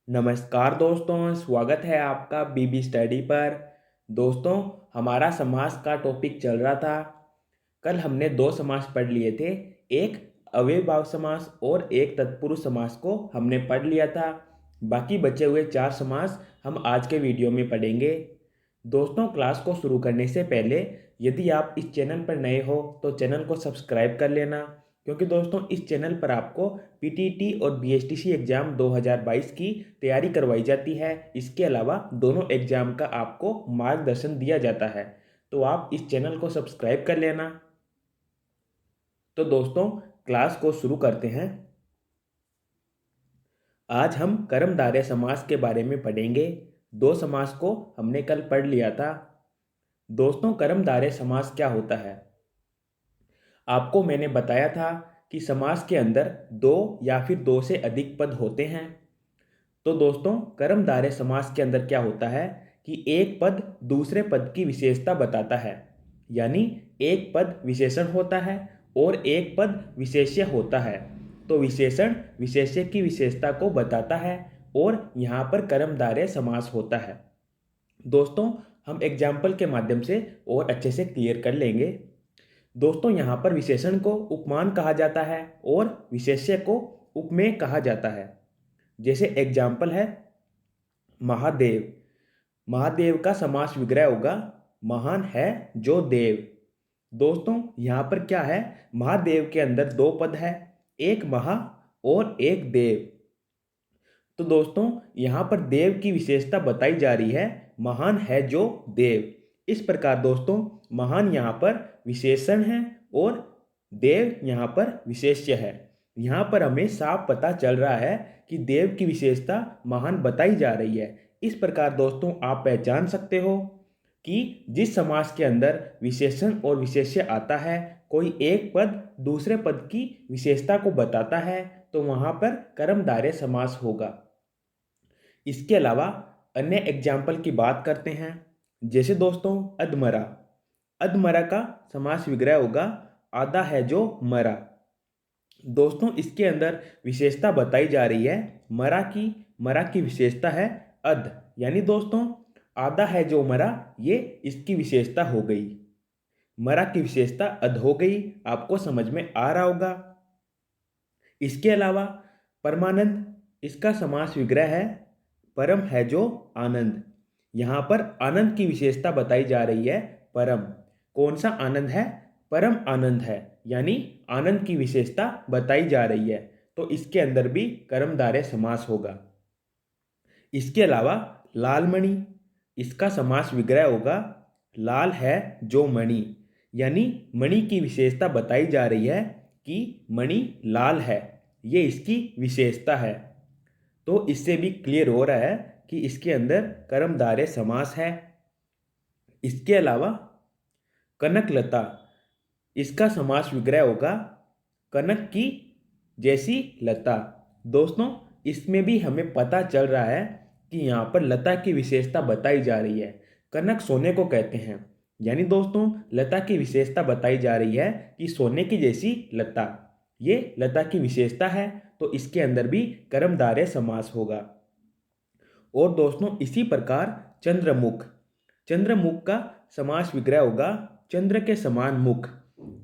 नमस्कार दोस्तों, स्वागत है आपका बीबी स्टडी पर। दोस्तों, हमारा समास का टॉपिक चल रहा था। कल हमने दो समास पढ़ लिए थे। एक अव्ययीभाव समास और एक तत्पुरुष समास को हमने पढ़ लिया था। बाकी बचे हुए चार समास हम आज के वीडियो में पढ़ेंगे। दोस्तों, क्लास को शुरू करने से पहले यदि आप इस चैनल पर नए हो तो चैनल को सब्सक्राइब कर लेना, क्योंकि दोस्तों इस चैनल पर आपको पीटीटी और बीएसटीसी एग्ज़ाम 2022 की तैयारी करवाई जाती है। इसके अलावा दोनों एग्ज़ाम का आपको मार्गदर्शन दिया जाता है, तो आप इस चैनल को सब्सक्राइब कर लेना। तो दोस्तों, क्लास को शुरू करते हैं। आज हम कर्मधारय समास के बारे में पढ़ेंगे। दो समास को हमने कल पढ़ लिया था। दोस्तों, कर्मधारय समास क्या होता है? आपको मैंने बताया था कि समास के अंदर दो या फिर दो से अधिक पद होते हैं। तो दोस्तों, कर्मधारय समास के अंदर क्या होता है कि एक पद दूसरे पद की विशेषता बताता है। यानी एक पद विशेषण होता है और एक पद विशेष्य होता है। तो विशेषण विशेष्य की विशेषता को बताता है और यहाँ पर कर्मधारय समास होता है। दोस्तों, हम एग्जाम्पल के माध्यम से और अच्छे से क्लियर कर लेंगे। दोस्तों, यहाँ पर विशेषण को उपमान कहा जाता है और विशेष्य को उपमेय कहा जाता है। जैसे एग्जाम्पल है महादेव। महादेव का समास विग्रह होगा महान है जो देव। दोस्तों, यहाँ पर क्या है, महादेव के अंदर दो पद है, एक महा और एक देव। तो दोस्तों, यहाँ पर देव की विशेषता बताई जा रही है, महान है जो देव। इस प्रकार दोस्तों, महान यहाँ पर विशेषण है और देव यहाँ पर विशेष्य है। यहाँ पर हमें साफ पता चल रहा है कि देव की विशेषता महान बताई जा रही है। इस प्रकार दोस्तों, आप पहचान सकते हो कि जिस समास के अंदर विशेषण और विशेष्य आता है, कोई एक पद दूसरे पद की विशेषता को बताता है, तो वहाँ पर कर्मधारय समास होगा। इसके अलावा अन्य एग्जाम्पल की बात करते हैं। जैसे दोस्तों अधमरा। अधमरा का समास विग्रह होगा आधा है जो मरा। दोस्तों, इसके अंदर विशेषता बताई जा रही है मरा की विशेषता है अध। यानी दोस्तों, आधा है जो मरा, ये इसकी विशेषता हो गई। मरा की विशेषता अध हो गई। आपको समझ में आ रहा होगा। इसके अलावा परमानंद, इसका समास विग्रह है परम है जो आनंद। यहाँ पर आनंद की विशेषता बताई जा रही है परम। कौन सा आनंद है? परम आनंद है। यानी आनंद की विशेषता बताई जा रही है, तो इसके अंदर भी कर्मधारय समास होगा। इसके अलावा लालमणि, इसका समास विग्रह होगा लाल है जो मणि। यानी मणि की विशेषता बताई जा रही है कि मणि लाल है, ये इसकी विशेषता है। तो इससे भी क्लियर हो रहा है कि इसके अंदर कर्मधारय समास है। इसके अलावा कनकलता, इसका समास विग्रह होगा कनक की जैसी लता। दोस्तों, इसमें भी हमें पता चल रहा है कि यहाँ पर लता की विशेषता बताई जा रही है। कनक सोने को कहते हैं। यानी दोस्तों, लता की विशेषता बताई जा रही है कि सोने की जैसी लता, ये लता की विशेषता है, तो इसके अंदर भी कर्मधारय समास होगा। और दोस्तों, इसी प्रकार चंद्रमुख। चंद्रमुख का समास विग्रह होगा चंद्र के समान मुख।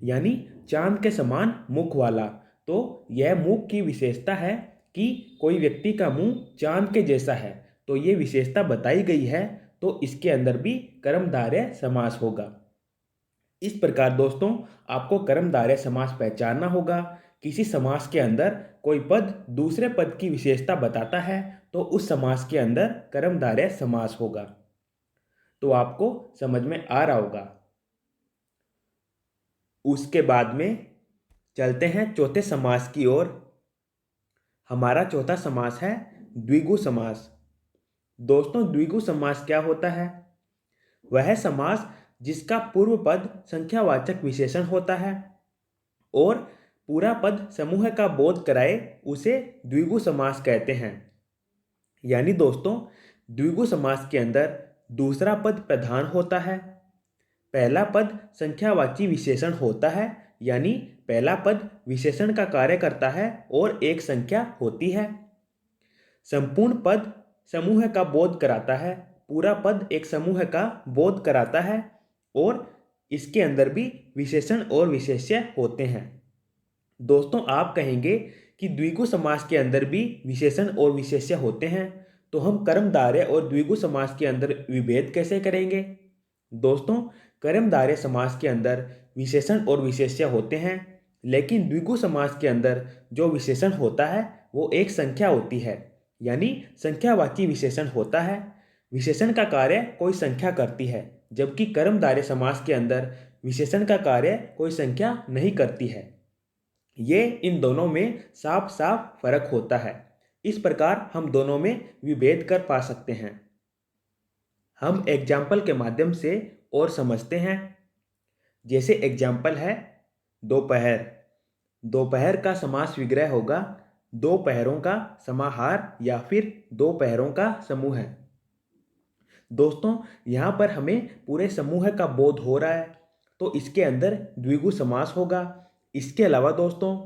यानी चांद के समान मुख वाला। तो यह मुख की विशेषता है कि कोई व्यक्ति का मुंह चांद के जैसा है, तो ये विशेषता बताई गई है, तो इसके अंदर भी कर्मधारय समास होगा। इस प्रकार दोस्तों, आपको कर्मधारय समास पहचानना होगा। किसी समास के अंदर कोई पद दूसरे पद की विशेषता बताता है, तो उस समास के अंदर कर्मधारय समास होगा। तो आपको समझ में आ रहा होगा। उसके बाद में चलते हैं चौथे समास की ओर। हमारा चौथा समास है द्विगु समास। दोस्तों, द्विगु समास क्या होता है? वह समास जिसका पूर्व पद संख्यावाचक विशेषण होता है और पूरा पद समूह का बोध कराए, उसे द्विगु समास कहते हैं। यानी दोस्तों, द्विगु समास के अंदर दूसरा पद प्रधान होता है, पहला पद संख्यावाची विशेषण होता है। यानी पहला पद विशेषण का कार्य करता है और एक संख्या होती है। संपूर्ण पद समूह का बोध कराता है, पूरा पद एक समूह का बोध कराता है और इसके अंदर भी विशेषण और विशेष्य होते हैं। दोस्तों, आप कहेंगे कि द्विगु समास के अंदर भी विशेषण और विशेष्य होते हैं, तो हम कर्मधारय और द्विगु समास के अंदर विभेद कैसे करेंगे? दोस्तों, कर्मधारय समास के अंदर विशेषण और विशेष्य होते हैं, लेकिन द्विगु समास के अंदर जो विशेषण होता है वो एक संख्या होती है, यानी संख्यावाची विशेषण होता है। विशेषण का कार्य कोई संख्या करती है, जबकि कर्मधारय समास के अंदर विशेषण का कार्य कोई संख्या नहीं करती है। ये इन दोनों में साफ साफ फर्क होता है। इस प्रकार हम दोनों में विभेद कर पा सकते हैं। हम एग्जाम्पल के माध्यम से और समझते हैं। जैसे एग्जाम्पल है दोपहर। दोपहर का समास विग्रह होगा दो पहरों का समाहार या फिर दो पहरों का समूह है। दोस्तों, यहाँ पर हमें पूरे समूह का बोध हो रहा है, तो इसके अंदर द्विगु समास होगा। इसके अलावा दोस्तों,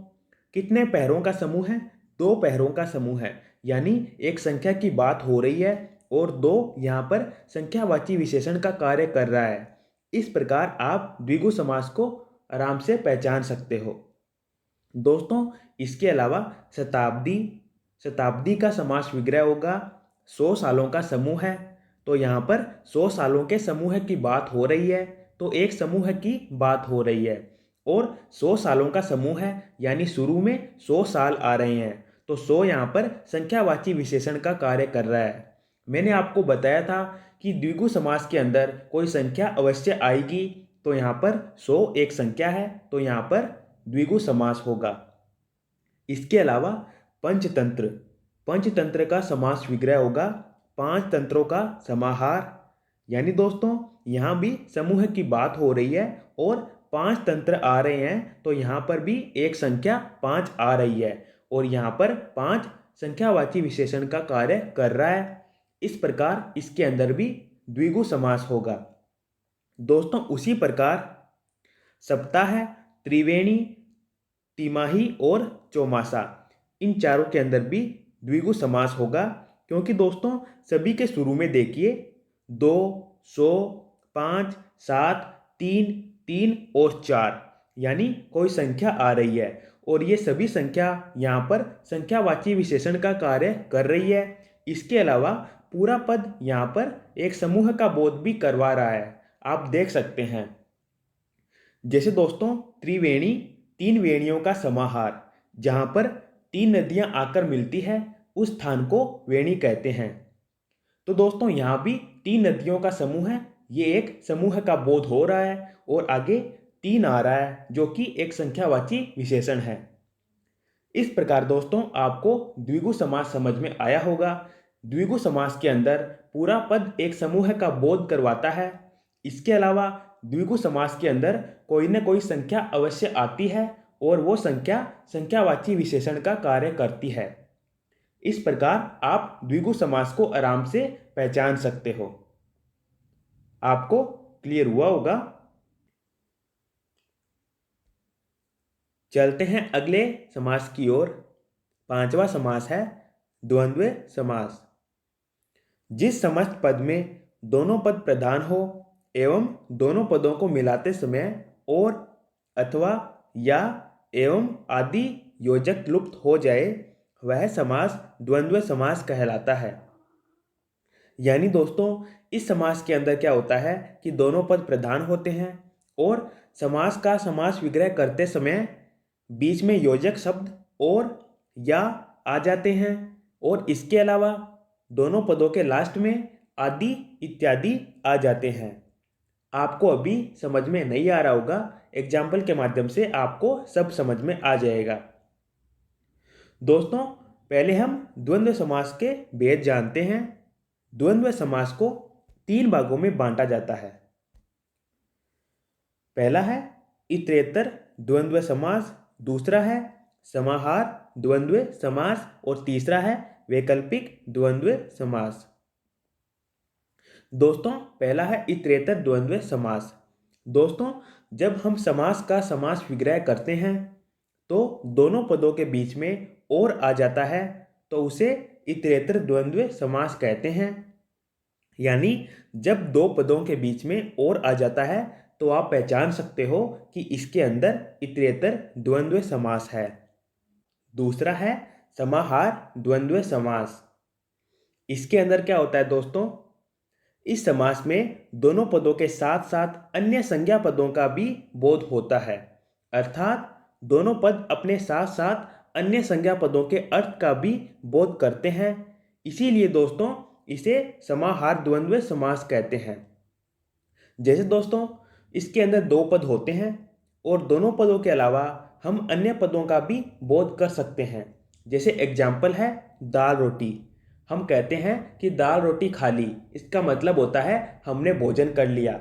कितने पहरों का समूह है? दो पहरों का समूह है, यानी एक संख्या की बात हो रही है और दो यहाँ पर संख्यावाची विशेषण का कार्य कर रहा है। इस प्रकार आप द्विगु समास को आराम से पहचान सकते हो। दोस्तों, इसके अलावा शताब्दी। शताब्दी का समास विग्रह होगा 100 सालों का समूह है, तो यहाँ पर 100 सालों के समूह की बात हो रही है, तो एक समूह की बात हो रही है और 100 सालों का समूह है, यानी शुरू में 100 साल आ रहे हैं, तो 100 यहाँ पर संख्यावाची विशेषण का कार्य कर रहा है। मैंने आपको बताया था कि द्विगु समास के अंदर कोई संख्या अवश्य आएगी, तो यहाँ पर 100 एक संख्या है, तो यहाँ पर द्विगु समास होगा। इसके अलावा पंचतंत्र। पंचतंत्र का समास विग्रह होगा 5 तंत्रों का समाहार, यानी दोस्तों यहाँ भी समूह की बात हो रही है और 5 तंत्र आ रहे हैं, तो यहाँ पर भी एक संख्या 5 आ रही है और यहाँ पर 5 संख्यावाची विशेषण का कार्य कर रहा है। इस प्रकार इसके अंदर भी द्विगु समास होगा। दोस्तों, उसी प्रकार सप्ताह, त्रिवेणी, तिमाही और चौमासा, इन चारों के अंदर भी द्विगु समास होगा, क्योंकि दोस्तों सभी के शुरू में देखिए 2, 100, 5, 7, 3, 3 और 4, यानी कोई संख्या आ रही है और ये सभी संख्या यहाँ पर संख्यावाची विशेषण का कार्य कर रही है। इसके अलावा पूरा पद यहाँ पर एक समूह का बोध भी करवा रहा है, आप देख सकते हैं। जैसे दोस्तों त्रिवेणी, 3 वेणियों का समाहार, जहाँ पर 3 नदियाँ आकर मिलती है उस स्थान को वेणी कहते हैं। तो दोस्तों यहाँ भी 3 नदियों का समूह है, ये एक समूह का बोध हो रहा है और आगे 3 आ रहा है जो कि एक संख्यावाची विशेषण है। इस प्रकार दोस्तों आपको द्विगु समास समझ में आया होगा। द्विगु समास के अंदर पूरा पद एक समूह का बोध करवाता है। इसके अलावा द्विगु समास के अंदर कोई न कोई संख्या अवश्य आती है और वो संख्या संख्यावाची विशेषण का कार्य करती है। इस प्रकार आप द्विगु समास को आराम से पहचान सकते हो। आपको क्लियर हुआ होगा। चलते हैं अगले समास की ओर। 5वां समास है द्वंद्व समास। जिस समस्त पद में दोनों पद प्रधान हो एवं दोनों पदों को मिलाते समय और अथवा या एवं आदि योजक लुप्त हो जाए, वह समास द्वंद्व समास कहलाता है। यानी दोस्तों इस समास के अंदर क्या होता है कि दोनों पद प्रधान होते हैं और समास का समास विग्रह करते समय बीच में योजक शब्द और या आ जाते हैं और इसके अलावा दोनों पदों के लास्ट में आदि इत्यादि आ जाते हैं। आपको अभी समझ में नहीं आ रहा होगा, एग्जाम्पल के माध्यम से आपको सब समझ में आ जाएगा। दोस्तों पहले हम द्वंद्व समास के भेद जानते हैं। द्वंद्व समास को 3 भागों में बांटा जाता है। पहला है इतरेतर द्वंद्व समास, दूसरा है समाहार द्वंद्व समास और तीसरा है वैकल्पिक द्वंद्व समास। दोस्तों पहला है इतरेतर द्वंद्व समास। दोस्तों जब हम समास का समास विग्रह करते हैं तो दोनों पदों के बीच में और आ जाता है तो उसे इतरेतर द्वंद्व समास कहते हैं। यानी जब दो पदों के बीच में और आ जाता है तो आप पहचान सकते हो कि इसके अंदर इतरेतर द्वंद्व समास है। दूसरा है समाहार द्वंद्व समास। इसके अंदर क्या होता है दोस्तों, इस समास में दोनों पदों के साथ साथ अन्य संज्ञा पदों का भी बोध होता है, अर्थात दोनों पद अपने साथ साथ अन्य संज्ञा पदों के अर्थ का भी बोध करते हैं। इसीलिए दोस्तों इसे समाहार द्वंद्व समास कहते हैं। जैसे दोस्तों इसके अंदर दो पद होते हैं और दोनों पदों के अलावा हम अन्य पदों का भी बोध कर सकते हैं। जैसे एग्जाम्पल है दाल रोटी। हम कहते हैं कि दाल रोटी खा ली, इसका मतलब होता है हमने भोजन कर लिया।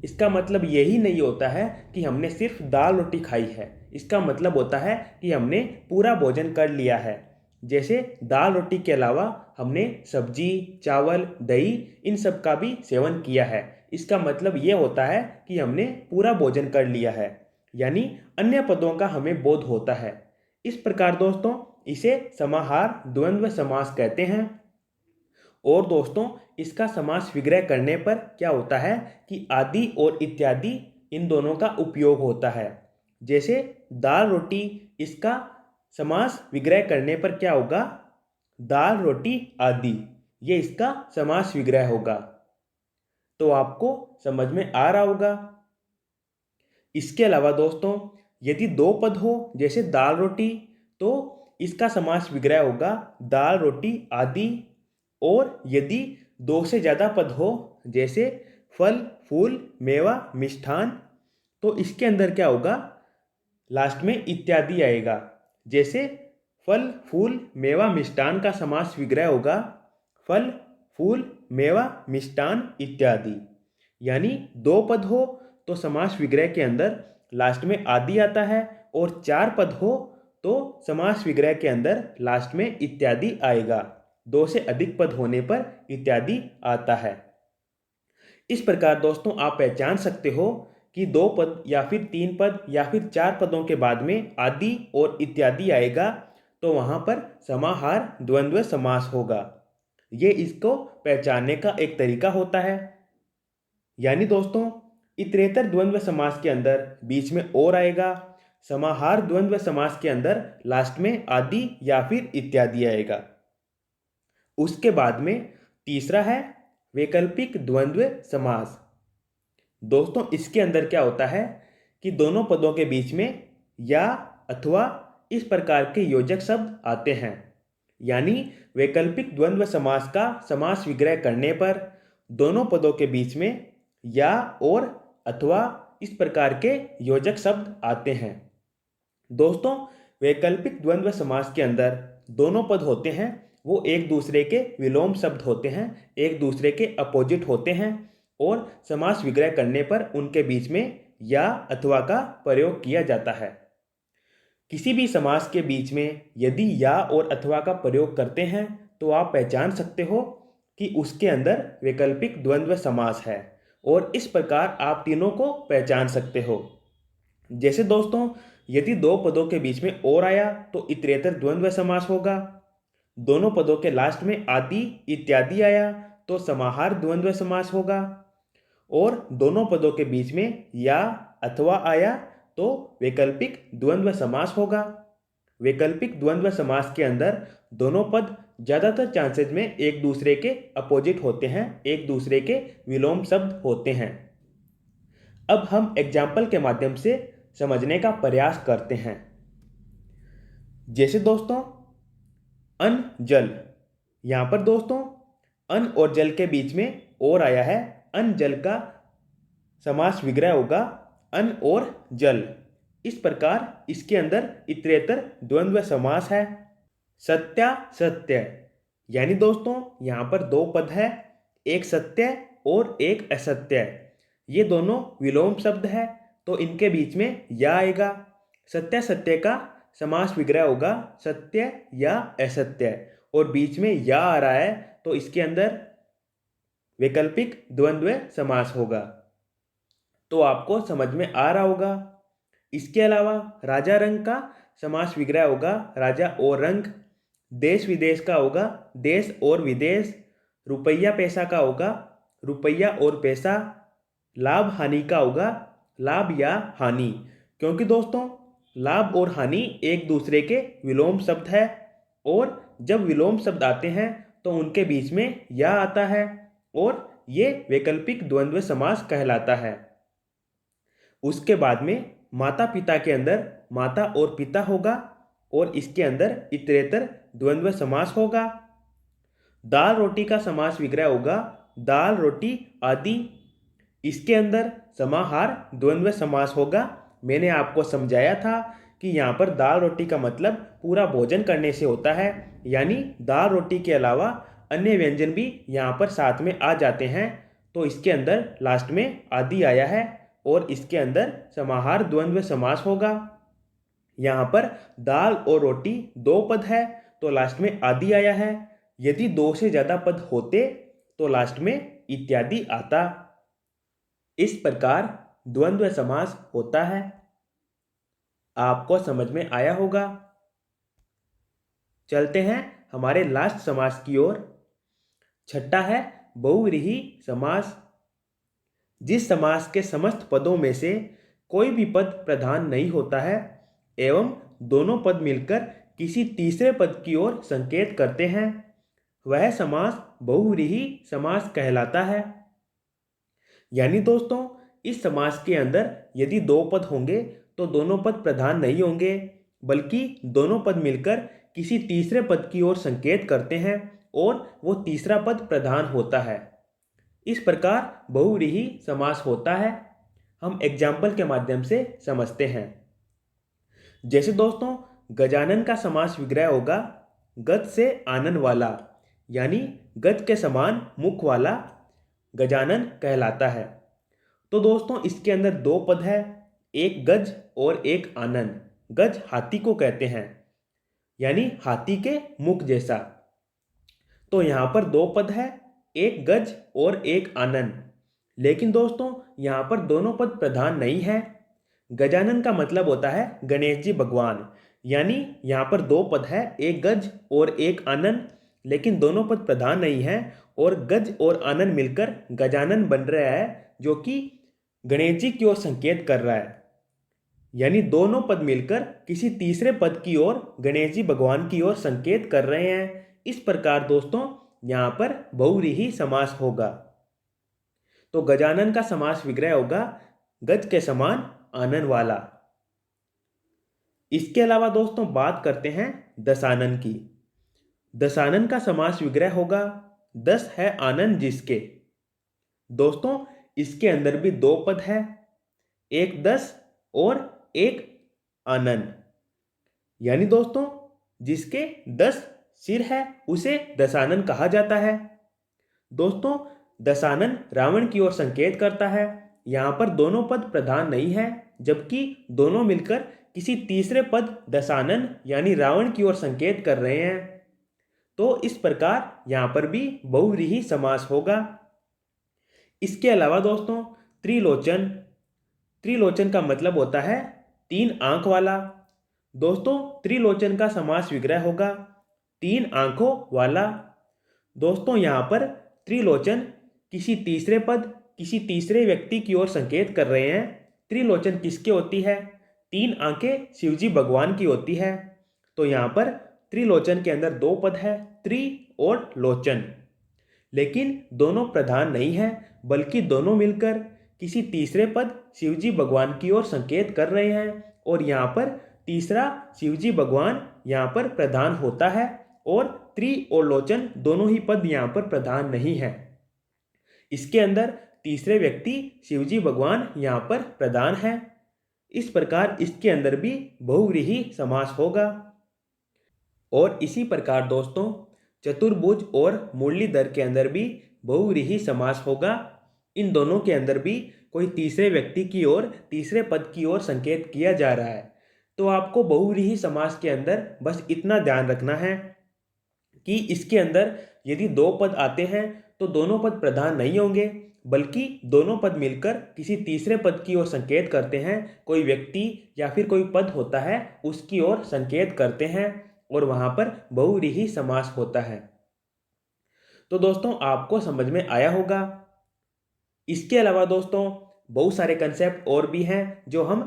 इसका मतलब यही नहीं होता है कि हमने सिर्फ दाल रोटी खाई है, इसका मतलब होता है कि हमने पूरा भोजन कर लिया है। जैसे दाल रोटी के अलावा हमने सब्जी, चावल, दही इन सब का भी सेवन किया है, इसका मतलब ये होता है कि हमने पूरा भोजन कर लिया है, यानी अन्य पदों का हमें बोध होता है। इस प्रकार दोस्तों इसे समाहार द्वंद्व समास कहते हैं। और दोस्तों इसका समास विग्रह करने पर क्या होता है कि आदि और इत्यादि इन दोनों का उपयोग होता है। जैसे दाल रोटी, इसका समास विग्रह करने पर क्या होगा, दाल रोटी आदि, ये इसका समास विग्रह होगा। तो आपको समझ में आ रहा होगा। इसके अलावा दोस्तों यदि दो पद हो जैसे दाल रोटी, तो इसका समास विग्रह होगा दाल रोटी आदि। और यदि दो से ज़्यादा पद हो जैसे फल, फूल, मेवा, मिष्ठान, तो इसके अंदर क्या होगा, लास्ट में इत्यादि आएगा। जैसे फल, फूल, मेवा, मिष्ठान का समास विग्रह होगा फल, फूल, मेवा, मिष्ठान इत्यादि। यानी दो पद हो तो समास विग्रह के अंदर लास्ट में आदि आता है, और चार पद हो तो समास विग्रह के अंदर लास्ट में इत्यादि आएगा। दो से अधिक पद होने पर इत्यादि आता है। इस प्रकार दोस्तों आप पहचान सकते हो कि दो पद या फिर तीन पद या फिर चार पदों के बाद में आदि और इत्यादि आएगा तो वहां पर समाहार द्वंद्व समास होगा। ये इसको पहचानने का एक तरीका होता है। यानी दोस्तों इतरेतर द्वंद्व समास के अंदर बीच में और आएगा, समाहार द्वंद्व समास के अंदर लास्ट में आदि या फिर इत्यादि आएगा। उसके बाद में तीसरा है वैकल्पिक द्वंद्व समास। दोस्तों इसके अंदर क्या होता है कि दोनों पदों के बीच में या अथवा इस प्रकार के योजक शब्द आते हैं। यानी वैकल्पिक द्वंद्व समास का समास विग्रह करने पर दोनों पदों के बीच में या और अथवा इस प्रकार के योजक शब्द आते हैं। दोस्तों वैकल्पिक द्वंद्व समास के अंदर दोनों पद होते हैं वो एक दूसरे के विलोम शब्द होते हैं, एक दूसरे के अपोजिट होते हैं, और समास विग्रह करने पर उनके बीच में या अथवा का प्रयोग किया जाता है। किसी भी समास के बीच में यदि या और अथवा का प्रयोग करते हैं तो आप पहचान सकते हो कि उसके अंदर वैकल्पिक द्वंद्व समास है, और इस प्रकार आप तीनों को पहचान सकते हो। जैसे दोस्तों यदि दो पदों के बीच में और आया तो इतरेतर द्वंद्व समास होगा। दोनों पदों के लास्ट में आदि इत्यादि आया तो समाहार द्वंद्व समास होगा। और दोनों पदों के बीच में या अथवा आया तो वैकल्पिक द्वंद्व समास होगा। वैकल्पिक द्वंद्व समास के अंदर दोनों पद ज्यादातर चांसेस में एक दूसरे के अपोजिट होते हैं, एक दूसरे के विलोम शब्द होते हैं। अब हम एग्जाम्पल के माध्यम से समझने का प्रयास करते हैं। जैसे दोस्तों अन्न जल, यहां पर दोस्तों अन्न और जल के बीच में और आया है, अन्न जल का समास विग्रह होगा अन्न और जल। इस प्रकार इसके अंदर इतरेतर द्वंद्व समास है। सत्या सत्य, यानी दोस्तों यहां पर दो पद है, एक सत्य और एक असत्य। ये दोनों विलोम शब्द है तो इनके बीच में या आएगा। सत्य सत्य का समास विग्रह होगा सत्य या असत्य, और बीच में या आ रहा है तो इसके अंदर वैकल्पिक द्वंद्व समास होगा। तो आपको समझ में आ रहा होगा। इसके अलावा राजा रंग का समास विग्रह होगा राजा और रंग, देश विदेश का होगा देश और विदेश। रुपया पैसा का होगा रुपया और पैसा। लाभ हानि का होगा लाभ या हानि, क्योंकि दोस्तों लाभ और हानि एक दूसरे के विलोम शब्द है, और जब विलोम शब्द आते हैं तो उनके बीच में या आता है, और ये वैकल्पिक द्वंद्व समास कहलाता है। उसके बाद में माता पिता के अंदर माता और पिता होगा, और इसके अंदर इतरेतर द्वंद्व समास होगा। दाल रोटी का समास विग्रह होगा दाल रोटी आदि। इसके अंदर समाहार द्वंद्व समास होगा। मैंने आपको समझाया था कि यहाँ पर दाल रोटी का मतलब पूरा भोजन करने से होता है, यानी दाल रोटी के अलावा अन्य व्यंजन भी यहाँ पर साथ में आ जाते हैं, तो इसके अंदर लास्ट में आदि आया है, और इसके अंदर समाहार द्वंद्व समास होगा। यहाँ पर दाल और रोटी दो पद है तो लास्ट में आदि आया है। यदि दो से ज़्यादा पद होते तो लास्ट में इत्यादि आता। इस प्रकार द्वंद्व समास होता है। आपको समझ में आया होगा। चलते हैं हमारे लास्ट समास की ओर। छठा है बहुव्रीहि समास। जिस समास के समस्त पदों में से कोई भी पद प्रधान नहीं होता है एवं दोनों पद मिलकर किसी तीसरे पद की ओर संकेत करते हैं, वह समास बहुव्रीहि समास कहलाता है। यानी दोस्तों इस समास के अंदर यदि दो पद होंगे तो दोनों पद प्रधान नहीं होंगे, बल्कि दोनों पद मिलकर किसी तीसरे पद की ओर संकेत करते हैं और वो तीसरा पद प्रधान होता है। इस प्रकार बहुव्रीहि समास होता है। हम एग्जाम्पल के माध्यम से समझते हैं। जैसे दोस्तों गजानन का समास विग्रह होगा गज से आनन वाला, यानी गज के समान मुख वाला गजानन कहलाता है। तो दोस्तों इसके अंदर दो पद है, एक गज और एक आनन। गज हाथी को कहते हैं, यानी हाथी के मुख जैसा। तो यहाँ पर दो पद है, एक गज और एक आनन। लेकिन दोस्तों यहाँ पर दोनों पद प्रधान नहीं है। गजानन का मतलब होता है गणेश जी भगवान, यानी यहाँ पर दो पद है, एक गज और एक आनन, लेकिन दोनों पद प्रधान नहीं है, और गज और आनन मिलकर गजानन बन रहा है, जो कि गणेश जी की ओर संकेत कर रहा है। यानी दोनों पद मिलकर किसी तीसरे पद की ओर गणेश जी भगवान की ओर संकेत कर रहे हैं। इस प्रकार दोस्तों यहाँ पर बहुव्रीहि समास होगा। तो गजानन का समास विग्रह होगा गज के समान आनन वाला। इसके अलावा दोस्तों बात करते हैं दशानन की। दशानन का समास विग्रह होगा दस है आनन जिसके। दोस्तों इसके अंदर भी दो पद है, एक दस और एक आनन। यानी दोस्तों जिसके 10 सिर है उसे दशानन कहा जाता है। दोस्तों दशानन रावण की ओर संकेत करता है। यहाँ पर दोनों पद प्रधान नहीं है, जबकि दोनों मिलकर किसी तीसरे पद दशानन यानी रावण की ओर संकेत कर रहे हैं। तो इस प्रकार यहाँ पर भी बहुव्रीहि समास होगा। इसके अलावा दोस्तों त्रिलोचन। त्रिलोचन का मतलब होता है तीन आंख वाला। दोस्तों त्रिलोचन का समास विग्रह होगा तीन आंखों वाला। दोस्तों यहाँ पर त्रिलोचन किसी तीसरे पद किसी तीसरे व्यक्ति की ओर संकेत कर रहे हैं। त्रिलोचन किसकी होती है? तीन आंखें शिवजी भगवान की होती है। तो यहाँ पर त्रिलोचन के अंदर दो पद है, त्रि और लोचन, लेकिन दोनों प्रधान नहीं है, बल्कि दोनों मिलकर किसी तीसरे पद शिवजी भगवान की ओर संकेत कर रहे हैं। और यहाँ पर तीसरा शिवजी भगवान यहाँ पर प्रधान होता है, और त्रि और लोचन दोनों ही पद यहाँ पर प्रधान नहीं है। इसके अंदर तीसरे व्यक्ति शिवजी भगवान यहाँ पर प्रधान है। इस प्रकार इसके अंदर भी बहुव्रीहि समास होगा। और इसी प्रकार दोस्तों चतुर्भुज और मुरलीधर के अंदर भी बहुव्रीहि समास होगा। इन दोनों के अंदर भी कोई तीसरे व्यक्ति की ओर तीसरे पद की ओर संकेत किया जा रहा है। तो आपको बहुव्रीहि समास के अंदर बस इतना ध्यान रखना है कि इसके अंदर यदि दो पद आते हैं तो दोनों पद प्रधान नहीं होंगे, बल्कि दोनों पद मिलकर किसी तीसरे पद की ओर संकेत करते हैं। कोई व्यक्ति या फिर कोई पद होता है उसकी ओर संकेत करते हैं। और वहाँ पर बहुव्रीहि समास होता है। तो दोस्तों आपको समझ में आया होगा। इसके अलावा दोस्तों बहुत सारे कंसेप्ट और भी हैं जो हम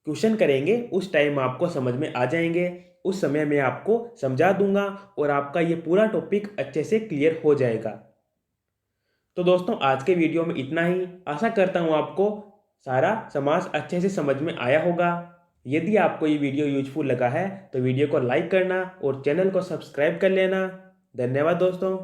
क्वेश्चन करेंगे उस टाइम आपको समझ में आ जाएंगे। उस समय मैं आपको समझा दूंगा और आपका ये पूरा टॉपिक अच्छे से क्लियर हो जाएगा। तो दोस्तों आज के वीडियो में इतना ही। आशा करता हूँ आपको सारा समास अच्छे से समझ में आया होगा। यदि आपको ये वीडियो यूजफुल लगा है तो वीडियो को लाइक करना और चैनल को सब्सक्राइब कर लेना। धन्यवाद दोस्तों।